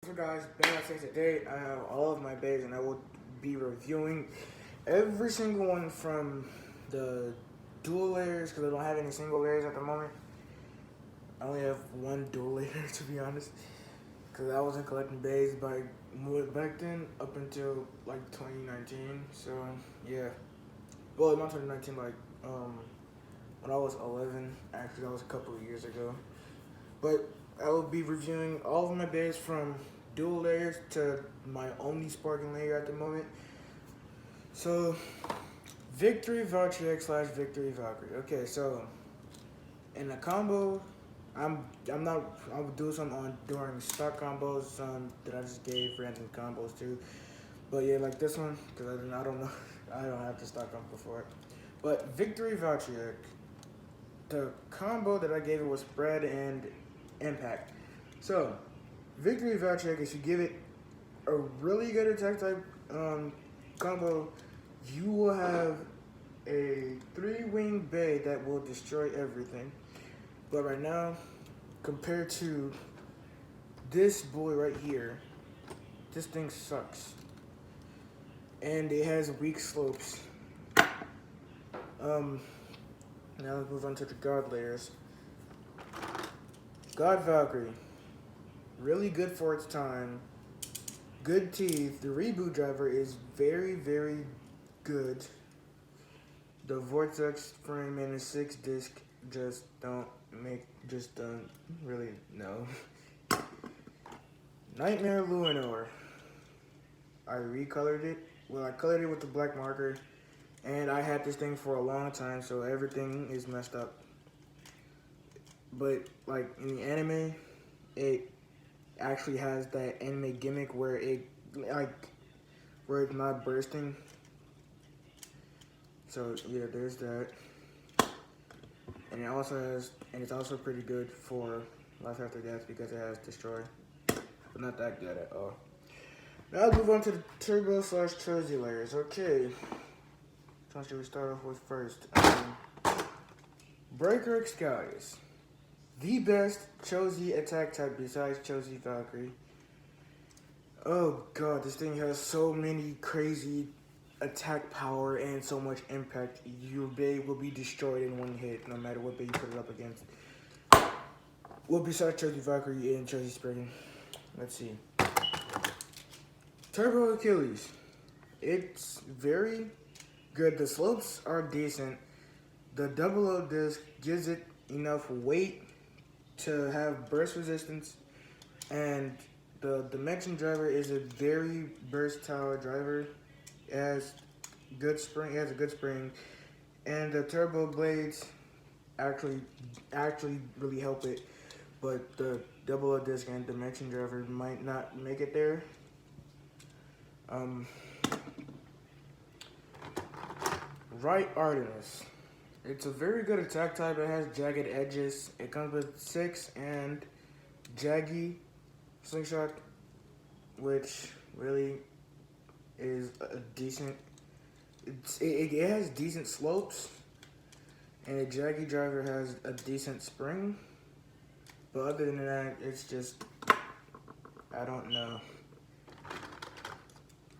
So guys, Ben says today I have all of my bags and I will be reviewing every single one from the dual layers because I don't have any single layers at the moment. I only have one dual layer to be honest because I wasn't collecting bags back then up until like 2019. So yeah, well not 2019 when I was 11. Actually, that was a couple of years ago. But I will be reviewing all of my bags from dual layers to my only sparking layer at the moment. So, Victory Voucher X slash Victory Valkyrie. Okay, so in the combo, I'm not I'll do some on during stock combos, some that I just gave random combos too. But yeah, like this one, because I don't know, I don't have the stock combo for it. But Victory Voucher, the combo that I gave it was spread and impact. So, Victory Voucher, if you give it a really good attack type combo, you will have a 3-wing bay that will destroy everything. But right now, compared to this boy right here, this thing sucks. And it has weak slopes. Um, Now let's move on to the God layers. God Valkyrie, really good for its time. Good teeth. The reboot driver is very, very good. The Vortex frame and the 6-disc just don't really know. Nightmare Luinor. I recolored it. Well, I colored it with the black marker, and I had this thing for a long time, so everything is messed up. But like in the anime, it actually has that anime gimmick where where it's not bursting. So yeah, there's that. And it's also pretty good for life after death because it has destroy, but not that good at all. Now let's move on to the turbo slash Trozy layers. Okay, so should we start off with first? Breaker Excalius, the best Chozy attack type besides Chozy Valkyrie. Oh god, this thing has so many crazy attack power and so much impact. Your bay will be destroyed in one hit, no matter what bay you put it up against. Well, besides Chozy Valkyrie and Chozy Spriggan. Let's see. Turbo Achilles. It's very good. The slopes are decent. The double O disc gives it enough weight to have burst resistance, and the dimension driver is a very versatile driver. It has good spring. It has a good spring, and the turbo blades actually really help it. But the double O disc and dimension driver might not make it there. Right Artemis. It's a very good attack type. It has jagged edges. It comes with 6 and jaggy slingshot, which really is a decent. It has decent slopes, and a jaggy driver has a decent spring. But other than that, it's just I don't know.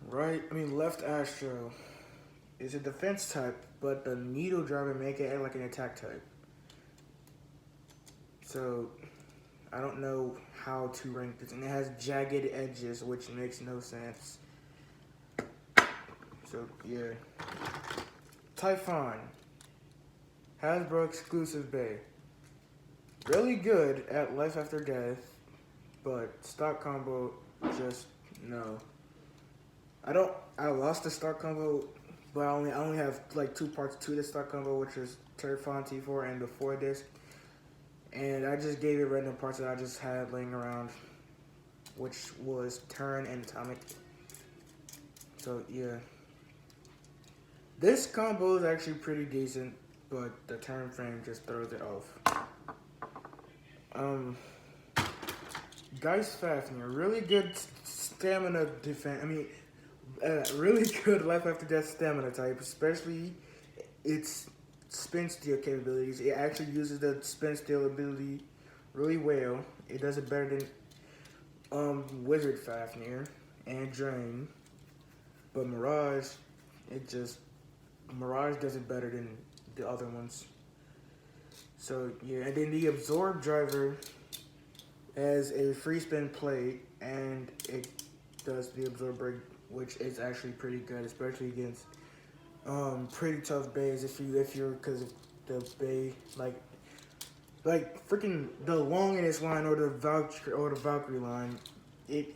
Left Astro is a defense type, but the needle driver make it act like an attack type. So I don't know how to rank this, and it has jagged edges, which makes no sense. So yeah, Typhon, Hasbro exclusive bay, really good at life after death, but stock combo just no. I lost the stock combo, but I only have like 2 parts to the stock combo, which is Typhon T4 and the 4-disc. And I just gave it random parts that I just had laying around, which was Turn and Atomic. So yeah. This combo is actually pretty decent, but the turn frame just throws it off. Geist Fafnir, really good stamina defense. Really good life after death stamina type, especially its spin steal capabilities. It actually uses the spin steal ability really well. It does it better than Wizard Fafnir and Drain, but Mirage does it better than the other ones. So yeah, and then the Absorb driver has a free spin plate, and it does the Absorb break, which is actually pretty good, especially against pretty tough bays. If you're because of the bay like freaking the Longinus line or the Valkyrie line, it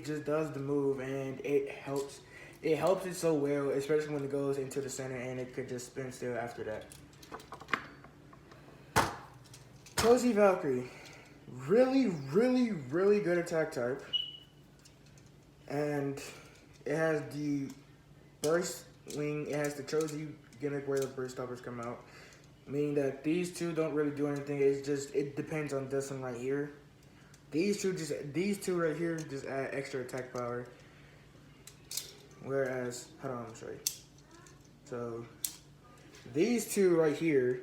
just does the move, and it helps. It helps it so well, especially when it goes into the center, and it could just spin still after that. Cozy Valkyrie, really good attack type, and it has the burst wing. It has the Cozy gimmick where the burst stoppers come out, meaning that these two don't really do anything. It depends on this one right here. These two right here just add extra attack power. Whereas, hold on, I'm sorry. So these two right here,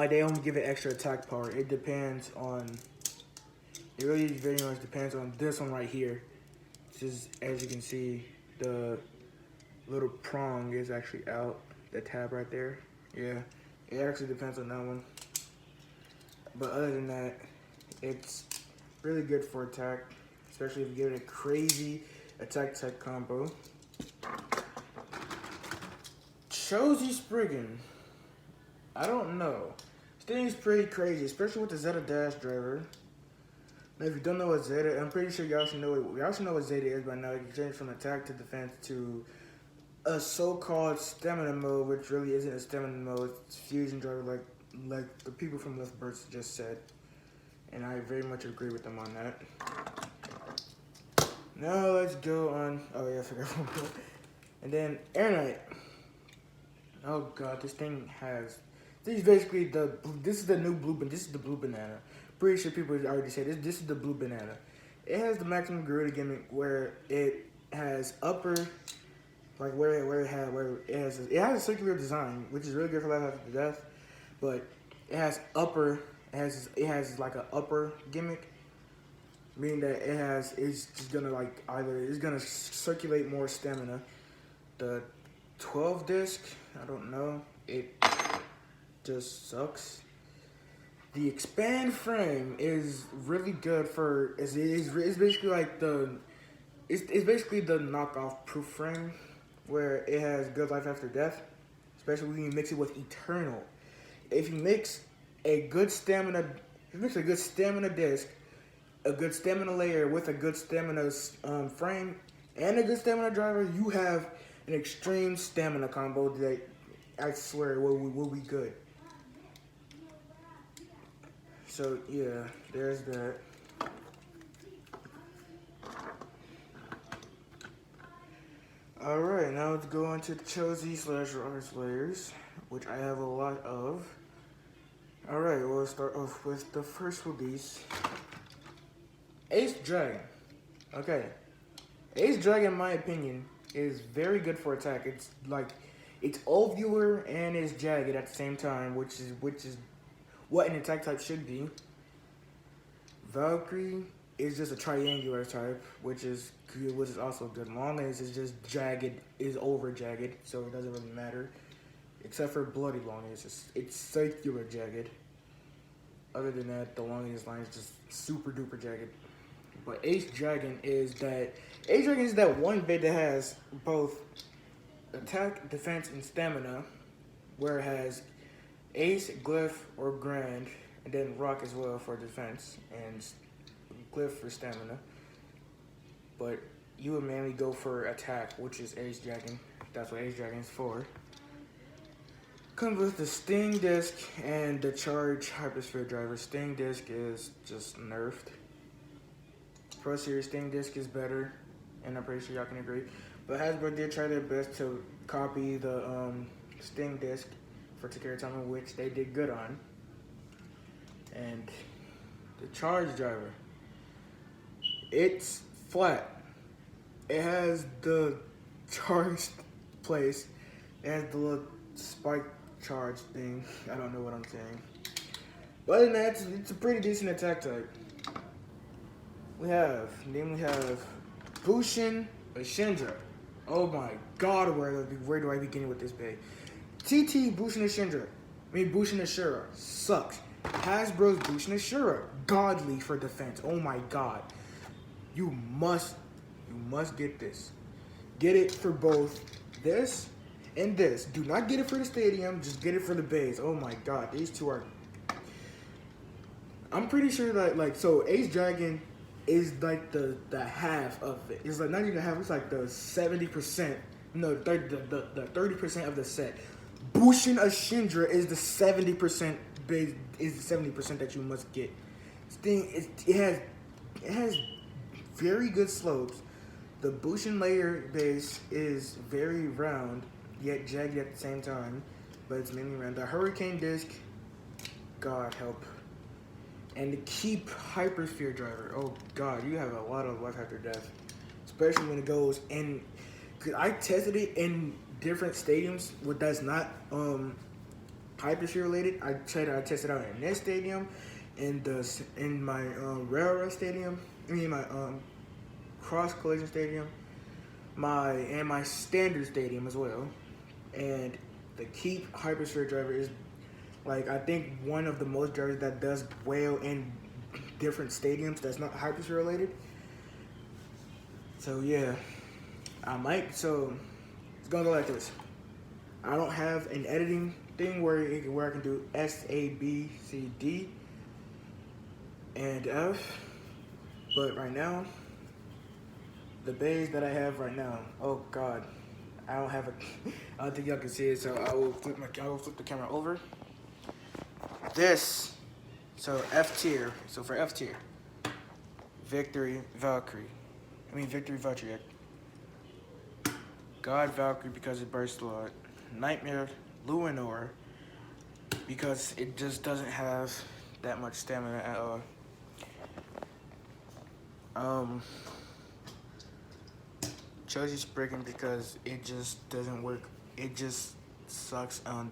they only give it extra attack power. It depends on. It really very much depends on this one right here. Just as you can see, the little prong is actually out. The tab right there. Yeah, it actually depends on that one. But other than that, it's really good for attack, especially if you give it a crazy attack tech combo. Chosy Spriggan. I don't know. This thing is pretty crazy, especially with the Zeta Dash driver. Now, if you don't know what Zeta, I'm pretty sure y'all should know what Zeta is by now. You can change from attack to defense to a so-called stamina mode, which really isn't a stamina mode. It's fusion driver, like the people from Lift Burst just said, and I very much agree with them on that. Now let's go on. Oh yeah, I forgot one more. And then Air Knight. Oh god, this thing has. This is basically This is the new blue. This is the blue banana. Pretty sure people already said this. This is the blue banana. It has the maximum gorilla gimmick where it has upper, like where it has a circular design, which is really good for life after death. But it has upper. It has like an upper gimmick, meaning that it's just gonna it's gonna circulate more stamina. The 12 disc, I don't know. It just sucks. The expand frame is really good for. It's basically like it's basically the knockoff proof frame, where it has good life after death, especially when you mix it with eternal. If you mix a good stamina disc, a good stamina layer with a good stamina frame, and a good stamina driver, you have an extreme stamina combo that I swear will be good. So yeah, there's that. Alright, now let's go into Chosy / Rars layers, which I have a lot of. Alright, we'll start off with the first release. Ace Dragon. Okay. Ace Dragon, in my opinion, is very good for attack. It's ovular and it's jagged at the same time, which is what an attack type should be. Valkyrie is just a triangular type, which is also good. Longinus is just jagged, is over jagged, so it doesn't really matter. Except for Bloody Longinus, it's circular jagged. Other than that, the Longinus line is just super duper jagged. But Ace Dragon is that one bit that has both attack, defense, and stamina, where it has Ace, Glyph, or Grand, and then Rock as well for defense, and Glyph for stamina. But you would mainly go for attack, which is Ace Dragon. That's what Ace Dragon is for. Comes with the Sting Disc and the Charge Hypersphere driver. Sting Disc is just nerfed. Pro Series Sting Disc is better, and I'm pretty sure y'all can agree. But Hasbro did try their best to copy the Sting Disc for Takara Tama, which they did good on. And the Charge driver, it's flat. It has the charged place. It has the little spike charge thing. I don't know what I'm saying. But other than that, it's a pretty decent attack type. Then we have Bushin Ashindra. Oh my God, where do I begin with this bay? TT Bushin Ashindra. Bushin Ashura sucks. Hasbro's Bushin Ashura, godly for defense. Oh my God, you must get this. Get it for both this and this. Do not get it for the stadium. Just get it for the bays. Oh my God, these two are. I'm pretty sure that so Ace Dragon is like the half of it. It's like not even half. It's like the 70%. No, the 30% of the set. Bushin Ashindra is the 70% base. Is the 70% that you must get. This thing it has very good slopes. The Bushin layer base is very round, yet jagged at the same time, but it's mainly round. The Hurricane Disc, God help. And the Keep Hypersphere Driver, oh God, you have a lot of life after death. Especially when it goes in, cause I tested it in different stadiums that's not Hypersphere related. I tested out in this stadium, in my Railroad Stadium, my Cross Collision Stadium, my Standard Stadium as well. And the Keep Hypersphere Driver is I think one of the most drivers that does well in different stadiums that's not Hypersphere related. So yeah, so it's gonna go like this. I don't have an editing thing where I can do S, A, B, C, D, and F, but right now, the bays that I have right now, oh God, I don't think y'all can see it, so I will flip the camera over. So F tier, for F tier, Victory Valkyrie, God Valkyrie because it bursts a lot, Nightmare Luinor because it just doesn't have that much stamina at all. Choji Spriggan because it just doesn't work. It just sucks on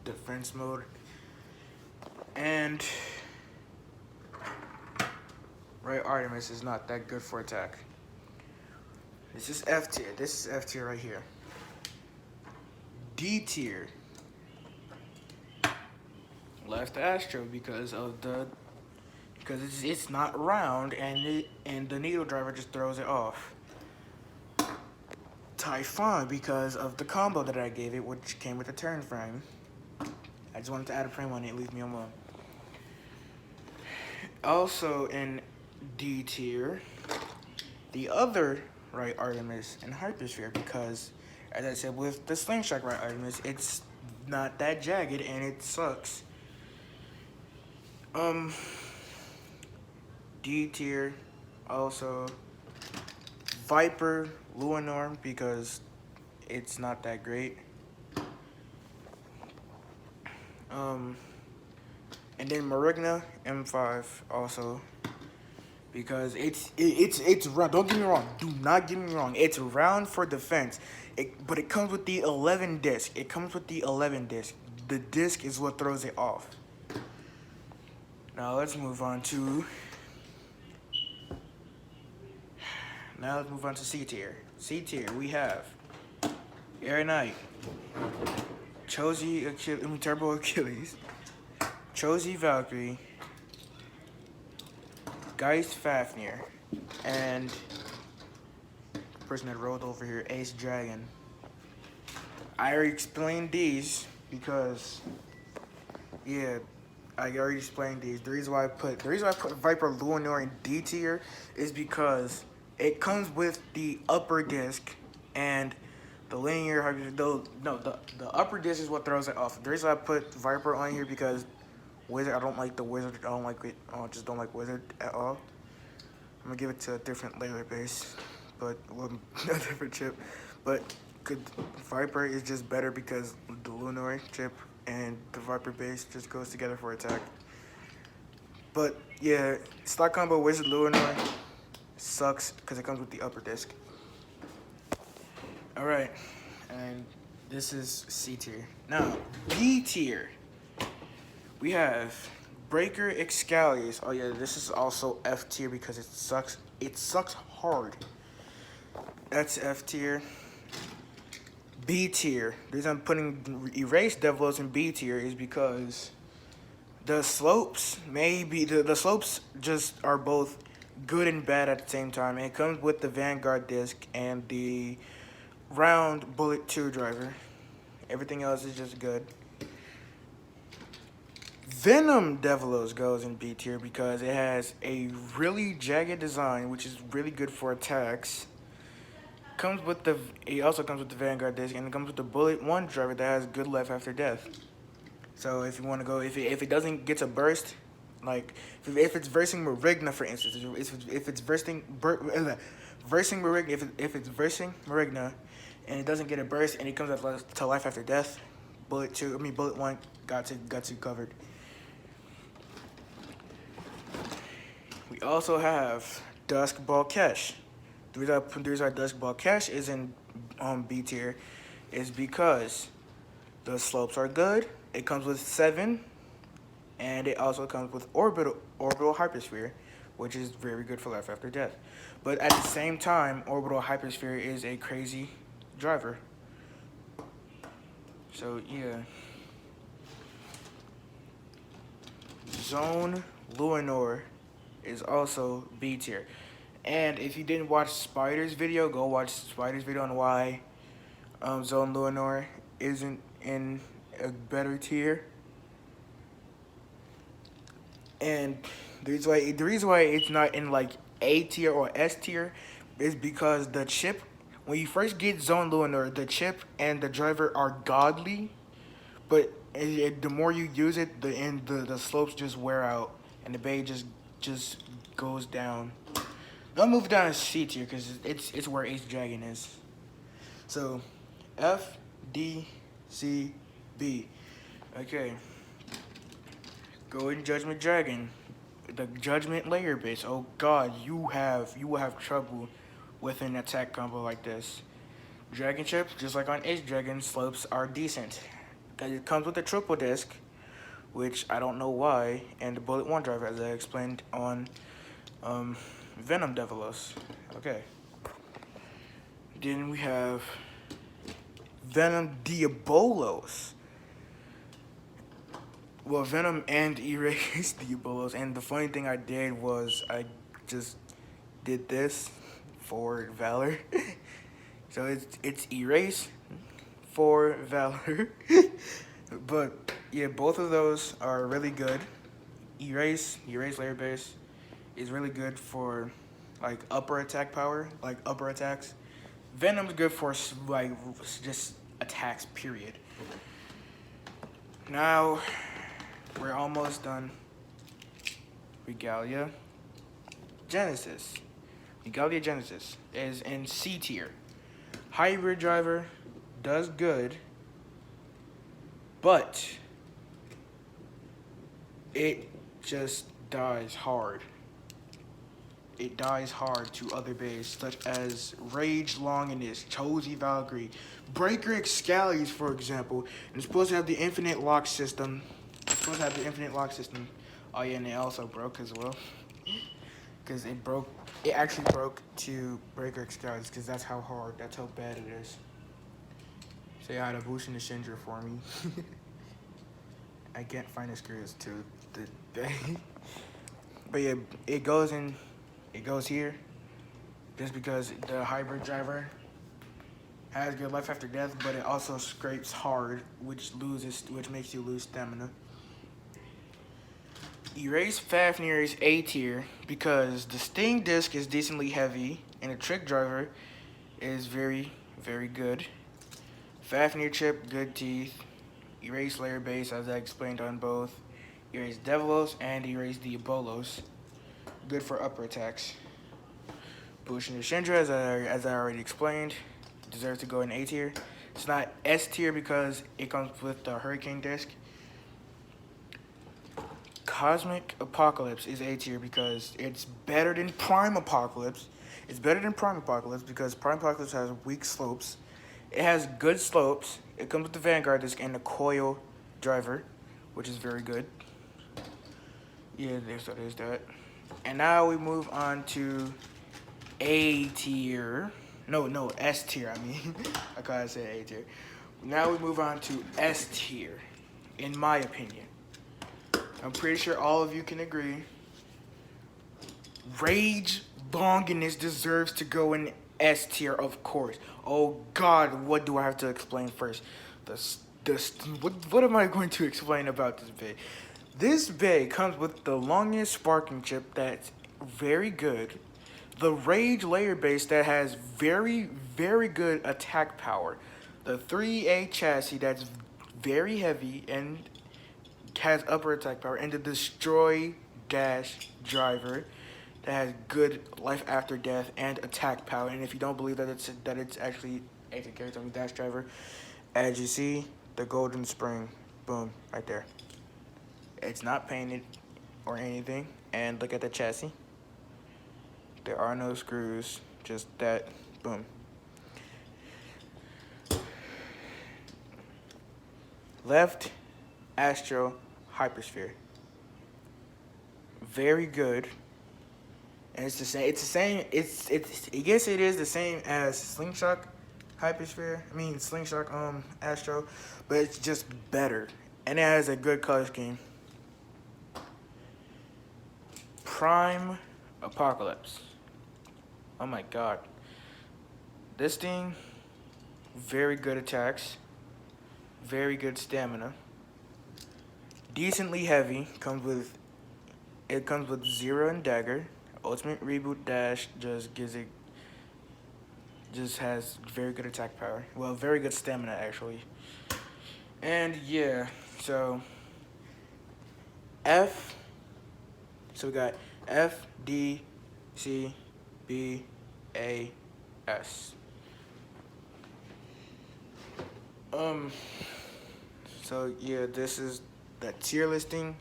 defense mode. And Right Artemis is not that good for attack. This is F tier. This is F tier right here. D tier. Left Astro because it's not round and the needle driver just throws it off. Typhon because of the combo that I gave it, which came with a turn frame. I just wanted to add a frame on it, leave me alone. Also in D tier, the other Right Artemis and Hypersphere because, as I said, with the Slingshot Right Artemis, it's not that jagged and it sucks. D tier, also Viper Luinor because it's not that great. And then Marigna M5 also because it's round. Don't get me wrong. Do not get me wrong. It's round for defense. But it comes with the 11 disc. The disc is what throws it off. Now let's move on to C tier. C tier we have Air Knight, Turbo Achilles, Choji Valkyrie, Geist Fafnir, and the person that rolled over here, Ace Dragon. I already explained these because, yeah, I already explained these. The reason why I put Viper Luinor in D tier is because it comes with the upper disc and the linear. The upper disc is what throws it off. The reason why I put Viper on here because Wizard, I don't like the Wizard. I don't like it. I just don't like Wizard at all. I'm gonna give it to a different layer base, but a different chip. But Viper is just better because the Lunar chip and the Viper base just goes together for attack. But yeah, stock combo Wizard Lunar sucks because it comes with the upper disc. All right, and this is C tier. Now B tier. We have Breaker Excalius. Oh yeah, this is also F tier because it sucks. It sucks hard. That's F tier. B tier. The reason I'm putting Erase Devilos in B tier is because the slopes the slopes just are both good and bad at the same time. And it comes with the Vanguard disc and the round Bullet 2 driver. Everything else is just good. Venom Devilos goes in B tier because it has a really jagged design, which is really good for attacks. It also comes with the Vanguard disc, and it comes with the Bullet 1 driver that has good life after death. So if you want to go, if it doesn't get a burst, like if it's versing Marigna, for instance, if it's versing Marigna, if it's versing Marigna, and it doesn't get a burst and it comes to life after death, Bullet 1 got you covered. We also have Dusk Ball Cash. The reason Dusk Ball Cash is in B tier is because the slopes are good. It comes with 7, and it also comes with orbital hypersphere, which is very good for life after death. But at the same time, orbital hypersphere is a crazy driver. So yeah. Zone Luinor is also B tier. And if you didn't watch Spider's video, go watch Spider's video on why Zone Luinor isn't in a better tier. And the reason why it's not in like A tier or S tier is because the chip, when you first get Zone Luinor, the chip and the driver are godly, but the more you use it, the slopes just wear out and the bay just goes down. I'll move down to C tier because it's where Ace Dragon is. So F, D, C, B. Okay. Go in Judgment Dragon. The Judgment Layer base. Oh god, you will have trouble with an attack combo like this. Dragon chip, just like on Ace Dragon, slopes are decent. It comes with a triple disc, which I don't know why, and the Bullet 1 driver, as I explained on Venom Devilos. Okay. Then we have Venom Diabolos. Well, Venom and Erase Diabolos. And the funny thing I did was I just did this for Valor. So it's Erase for Valor. But yeah, both of those are really good. Erase Layer Base is really good for like upper attack power, like upper attacks. Venom's good for like just attacks, period. Now we're almost done. Regalia Genesis. Regalia Genesis is in C tier. Hybrid driver does good, but it just dies hard. It dies hard to other bays such as Rage Longinus, Chozy Valkyrie, Breaker Excalius, for example. And it's supposed to have the infinite lock system. Oh yeah, and it also broke as well. Because it actually broke to Breaker Excalius because that's how bad it is. Say hi to Bush and the Shindra for me. I can't find the screws to the thing. But yeah, it goes here just because the hybrid driver has good life after death, but it also scrapes hard, which makes you lose stamina. Erase Fafnir is A tier because the Sting disc is decently heavy and the trick driver is very, very good. Fafnir chip, good teeth. Erase Layer Base, as I explained on both. Erase Devilos and Erase Diabolos, good for upper attacks. Bush and Shindra, as I already explained, deserves to go in A tier. It's not S tier because it comes with the Hurricane disc. Cosmic Apocalypse is A tier because it's better than Prime Apocalypse. It's better than Prime Apocalypse because Prime Apocalypse has weak slopes. It has good slopes. It comes with the Vanguard disc and the coil driver, which is very good. Yeah, there's that. And now we move on to A tier. No, S tier. I mean, I gotta say A tier. Now we move on to S tier. In my opinion, I'm pretty sure all of you can agree. Rage Longinus deserves to go in S tier, of course. Oh God, what do I have to explain first? What am I going to explain about this bay? This bay comes with the longest sparking chip that's very good. The Rage layer base that has very good attack power. The 3A chassis that's very heavy and has upper attack power. And the Destroy Dash driver that has good life after death and attack power. And if you don't believe that it's actually a character on the dash driver, as you see, the golden spring, boom, right there. It's not painted or anything. And look at the chassis. There are no screws, just that, boom. Left, Astro, Hypersphere. Very good. And it's the same, I guess it is the same as Slingshot Hypersphere. I mean, Slingshot, Astro, but it's just better. And it has a good color scheme. Prime Apocalypse. Oh my God. This thing, very good attacks, very good stamina, decently heavy, comes with Zero and Dagger. Ultimate Reboot Dash just has very good attack power. Well, very good stamina actually. And yeah, so we got F, D, C, B, A, S. So yeah, this is the tier listing.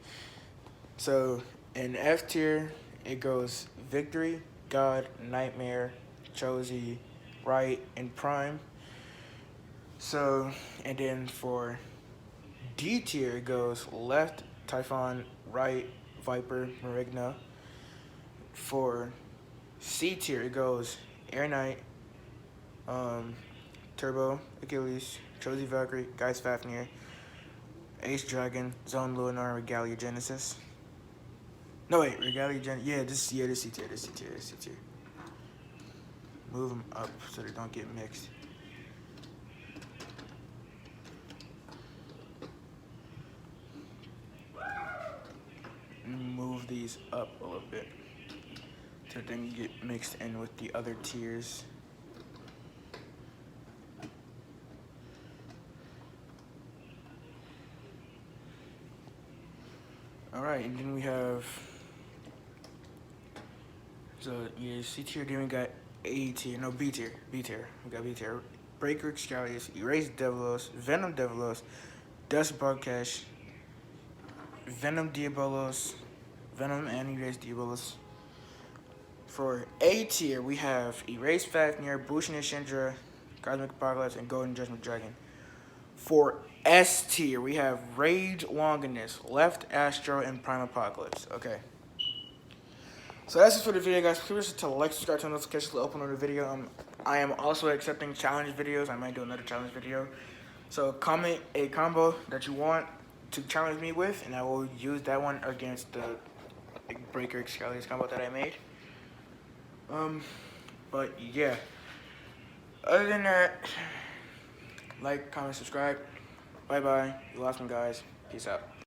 So in F tier, it goes Victory, God, Nightmare, Chozy, Right, and Prime. So, and then for D tier, it goes Left, Typhon, Right, Viper, Marigna. For C tier, it goes Air Knight, Turbo, Achilles, Chozy Valkyrie, Geist Fafnir, Ace Dragon, Zone Lunar, Regalia Genesis. No wait, Regalia Genesis. Yeah, this C tier. Move them up so they don't get mixed. Move these up a little bit so they can get mixed in with the other tiers. Alright, and then we have, so yeah, C tier, then we got A tier, no, B tier. We got B tier. Breaker Excalius, Erase Devilos, Venom Devilos, Dust Bugcash, Venom Diabolos, Venom and Erase Diabolos. For A tier, we have Erase Fafnir, Bushin Shindra, Cosmic Apocalypse, and Golden Judgment Dragon. For S tier, we have Rage Longinus, Left Astro, and Prime Apocalypse. Okay. So that's it for the video, guys. Please to like, subscribe, turn notifications to open on the video. I am also accepting challenge videos. I might do another challenge video. So comment a combo that you want to challenge me with, and I will use that one against the Breaker Excalius combo that I made. But yeah. Other than that, like, comment, subscribe. Bye bye. You lost me, guys. Peace out.